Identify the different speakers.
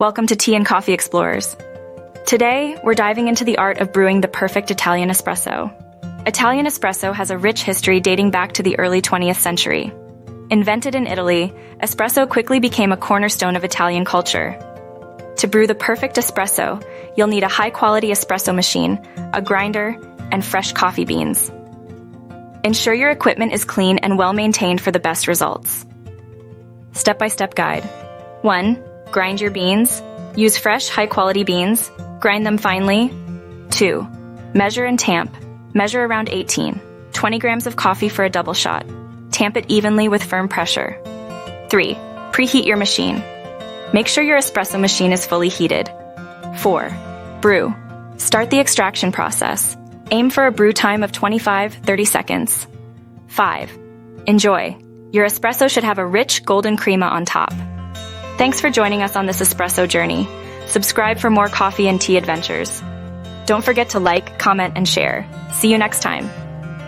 Speaker 1: Welcome to Tea and Coffee Explorers. Today, we're diving into the art of brewing the perfect Italian espresso. Italian espresso has a rich history dating back to the early 20th century. Invented in Italy, espresso quickly became a cornerstone of Italian culture. To brew the perfect espresso, you'll need a high-quality espresso machine, a grinder, and fresh coffee beans. Ensure your equipment is clean and well-maintained for the best results. Step-by-step guide. 1. Grind your beans. Use fresh, high-quality beans. Grind them finely. 2. Measure and tamp. Measure around 20 grams of coffee for a double shot. Tamp it evenly with firm pressure. 3. Preheat your machine. Make sure your espresso machine is fully heated. 4. Brew. Start the extraction process. Aim for a brew time of 25-30 seconds. 5. Enjoy. Your espresso should have a rich golden crema on top. Thanks for joining us on this espresso journey. Subscribe for more coffee and tea adventures. Don't forget to like, comment, and share. See you next time.